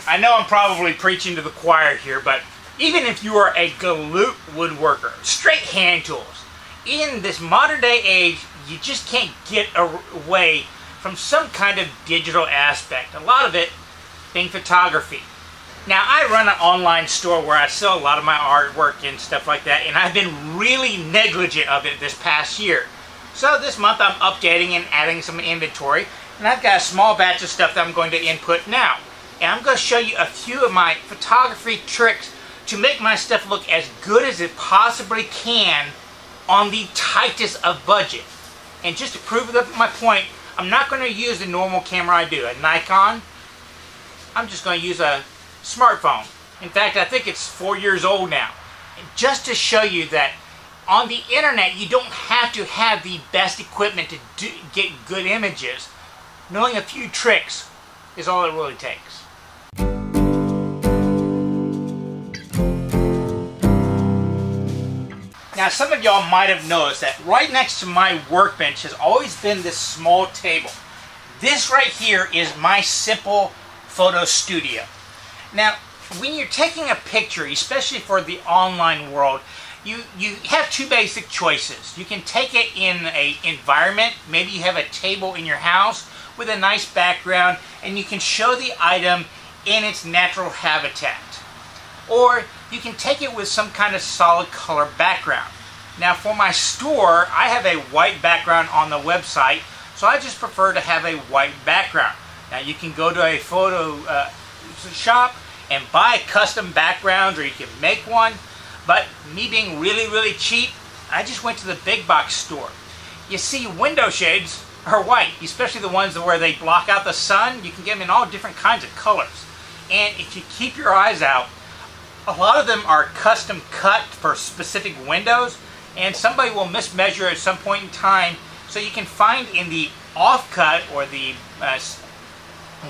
I know I'm probably preaching to the choir here, but even if you are a galoot woodworker, straight hand tools, in this modern day age, you just can't get away from some kind of digital aspect. A lot of it being photography. Now, I run an online store where I sell a lot of my artwork and stuff like that, and I've been really negligent of it this past year. So this month I'm updating and adding some inventory, and I've got a small batch of stuff that I'm going to input now. And I'm going to show you a few of my photography tricks to make my stuff look as good as it possibly can on the tightest of budget. And just to prove my point, I'm not going to use the normal camera I do, a Nikon. I'm just going to use a smartphone. In fact, I think it's 4 years old now. And just to show you that on the internet, you don't have to have the best equipment to get good images. Knowing a few tricks is all it really takes. Now, some of y'all might have noticed that right next to my workbench has always been this small table. This right here is my simple photo studio. Now, when you're taking a picture, especially for the online world, you have two basic choices. You can take it in an environment. Maybe you have a table in your house with a nice background, and you can show the item in its natural habitat. Or you can take it with some kind of solid color background. Now, for my store, I have a white background on the website, so I just prefer to have a white background. Now, you can go to a photo shop and buy custom backgrounds, or you can make one. But me being really cheap, I just went to the big box store. You see, window shades are white, especially the ones where they block out the sun. You can get them in all different kinds of colors. And if you keep your eyes out, a lot of them are custom cut for specific windows, and somebody will mismeasure at some point in time, so you can find in the offcut or the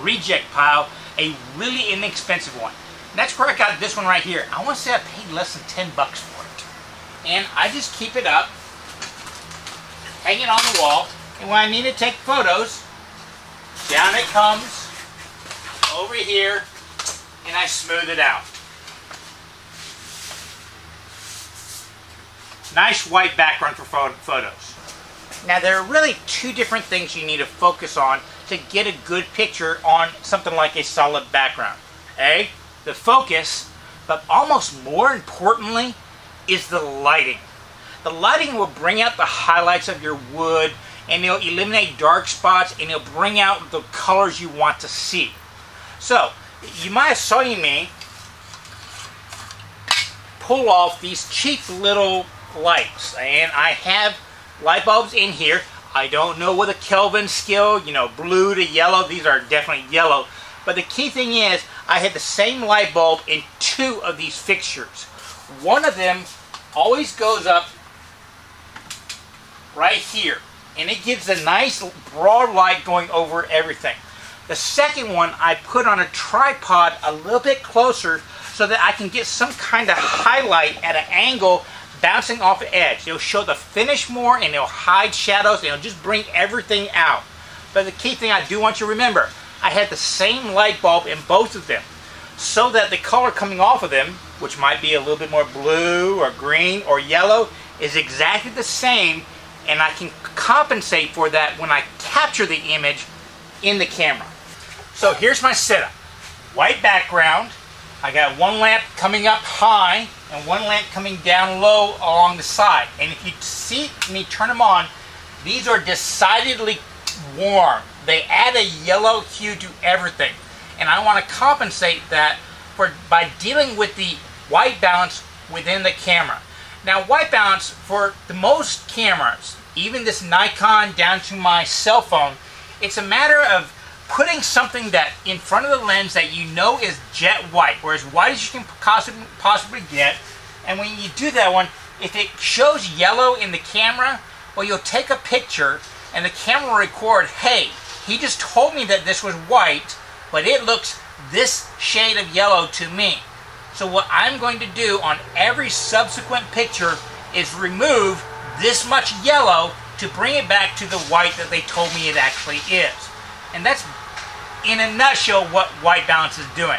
reject pile a really inexpensive one. And that's where I got this one right here. I want to say I paid less than 10 bucks for it. And I just keep it up, hang it on the wall, and when I need to take photos, down it comes, over here, and I smooth it out. Nice white background for photos. Now, there are really two different things you need to focus on to get a good picture on something like a solid background. A, the focus, but almost more importantly is the lighting. The lighting will bring out the highlights of your wood, and it'll eliminate dark spots, and it'll bring out the colors you want to see. So, you might have seen me pull off these cheap little lights, and I have light bulbs in here. I don't know with a Kelvin scale, you know, blue to yellow. These are definitely yellow. But the key thing is, I had the same light bulb in two of these fixtures. One of them always goes up right here, and it gives a nice broad light going over everything. The second one I put on a tripod a little bit closer so that I can get some kind of highlight at an angle bouncing off the edge. It'll show the finish more, and it'll hide shadows, and it'll just bring everything out. But the key thing I do want you to remember, I had the same light bulb in both of them, so that the color coming off of them, which might be a little bit more blue or green or yellow, is exactly the same, and I can compensate for that when I capture the image in the camera. So here's my setup. White background. I got one lamp coming up high and one lamp coming down low along the side. And if you see me turn them on, these are decidedly warm. They add a yellow hue to everything. And I want to compensate that by dealing with the white balance within the camera. Now, white balance for the most cameras, even this Nikon down to my cell phone, it's a matter of putting something that in front of the lens that you know is jet white, or as white as you can possibly get. And when you do that one, if it shows yellow in the camera, well, you'll take a picture and the camera will record, hey, he just told me that this was white, but it looks this shade of yellow to me. So what I'm going to do on every subsequent picture is remove this much yellow to bring it back to the white that they told me it actually is. And that's, in a nutshell, what white balance is doing.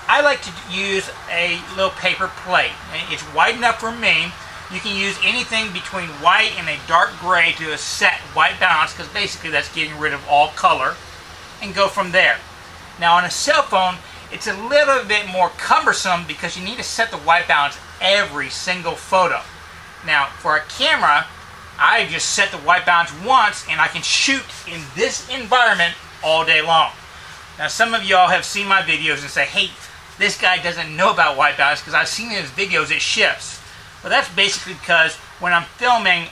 I like to use a little paper plate. It's wide enough for me. You can use anything between white and a dark gray to a set white balance, because basically that's getting rid of all color, and go from there. Now on a cell phone, it's a little bit more cumbersome because you need to set the white balance every single photo. Now for a camera, I just set the white balance once and I can shoot in this environment all day long. Now some of y'all have seen my videos and say, hey, this guy doesn't know about white balance because I've seen in his videos it shifts. Well, that's basically because when I'm filming,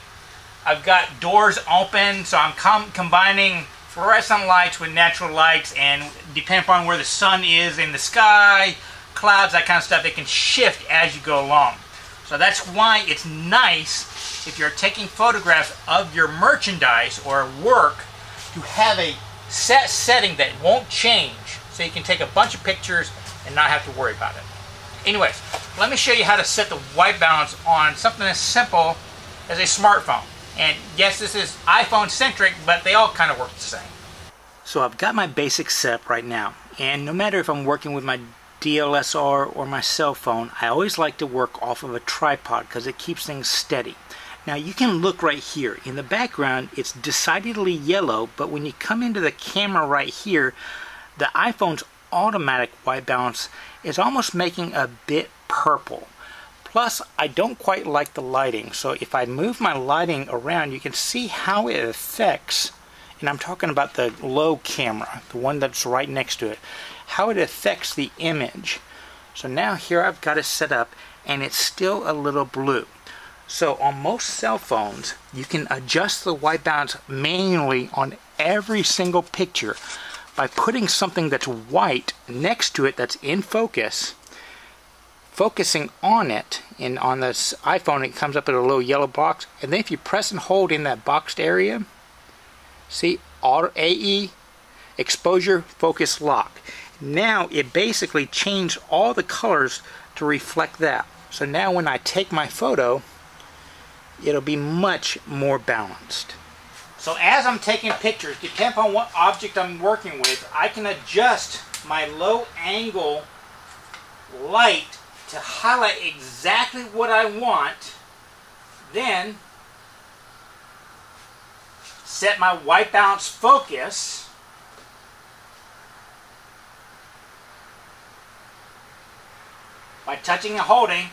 I've got doors open, so I'm combining fluorescent lights with natural lights, and depending upon where the sun is in the sky, clouds, that kind of stuff, it can shift as you go along. So that's why it's nice if you're taking photographs of your merchandise or work to have a set setting that won't change, so you can take a bunch of pictures and not have to worry about it. Anyways, let me show you how to set the white balance on something as simple as a smartphone. And yes, this is iPhone centric, but they all kind of work the same. So I've got my basic setup right now, and no matter if I'm working with my DSLR or my cell phone, I always like to work off of a tripod because it keeps things steady. Now you can look right here. In the background, it's decidedly yellow, but when you come into the camera right here, the iPhone's automatic white balance is almost making a bit purple. Plus, I don't quite like the lighting, so if I move my lighting around, you can see how it affects, and I'm talking about the low camera, the one that's right next to it, how it affects the image. So now here I've got it set up, and it's still a little blue. So on most cell phones, you can adjust the white balance manually on every single picture by putting something that's white next to it that's in focus, focusing on it, and on this iPhone it comes up with a little yellow box, and then if you press and hold in that boxed area, see, Auto AE, exposure, focus, lock. Now it basically changed all the colors to reflect that. So now when I take my photo, it'll be much more balanced. So as I'm taking pictures, depending on what object I'm working with, I can adjust my low angle light to highlight exactly what I want, then set my white balance focus, by touching and holding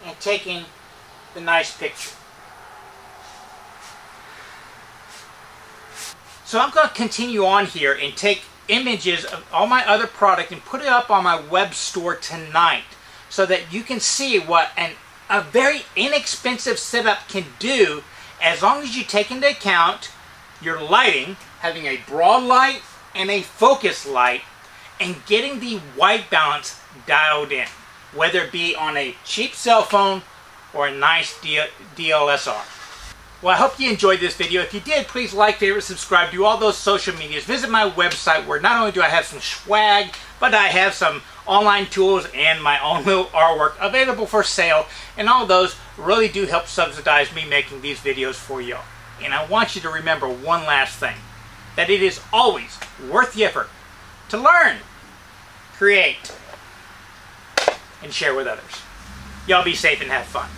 and taking the nice picture. So I'm going to continue on here and take images of all my other product and put it up on my web store tonight so that you can see what a very inexpensive setup can do, as long as you take into account your lighting, having a broad light and a focus light, and getting the white balance dialed in, whether it be on a cheap cell phone or a nice DSLR. Well, I hope you enjoyed this video. If you did, please like, favorite, subscribe, do all those social medias. Visit my website, where not only do I have some swag, but I have some online tools and my own little artwork available for sale. And all those really do help subsidize me making these videos for you. And I want you to remember one last thing, that it is always worth the effort to learn, create, and share with others. Y'all be safe and have fun.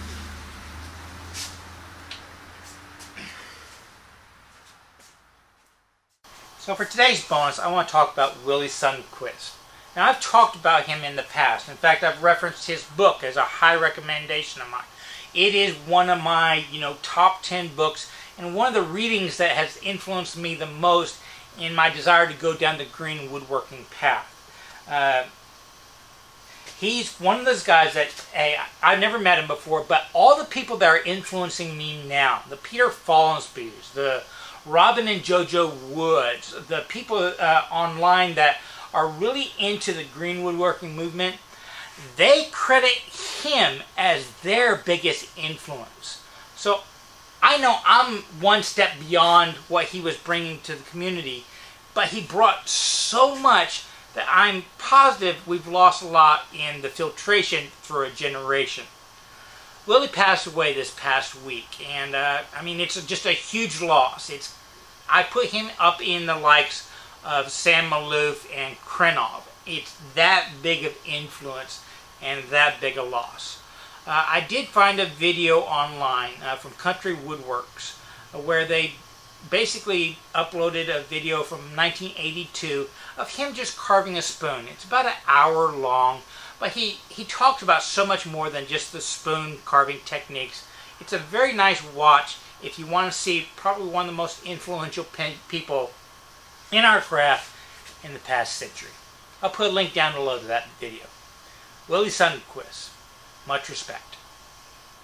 So for today's bonus, I want to talk about Wille Sundqvist. Now, I've talked about him in the past. In fact, I've referenced his book as a high recommendation of mine. It is one of my, top 10 books, and one of the readings that has influenced me the most in my desire to go down the green woodworking path. He's one of those guys that, I've never met him before, but all the people that are influencing me now, the Peter Follensbees, the Robin and JoJo Woods, the people online that are really into the green woodworking movement, they credit him as their biggest influence. So I know I'm one step beyond what he was bringing to the community, but he brought so much that I'm positive we've lost a lot in the filtration for a generation. Wille passed away this past week, and it's just a huge loss. I put him up in the likes of Sam Maloof and Krenov, it's that big of influence and that big a loss. I did find a video online from Country Woodworks where they basically uploaded a video from 1982 of him just carving a spoon. It's about an hour long, but he talks about so much more than just the spoon carving techniques. It's a very nice watch if you want to see probably one of the most influential people in our craft in the past century. I'll put a link down below to that video. Wille Sundqvist. Much respect.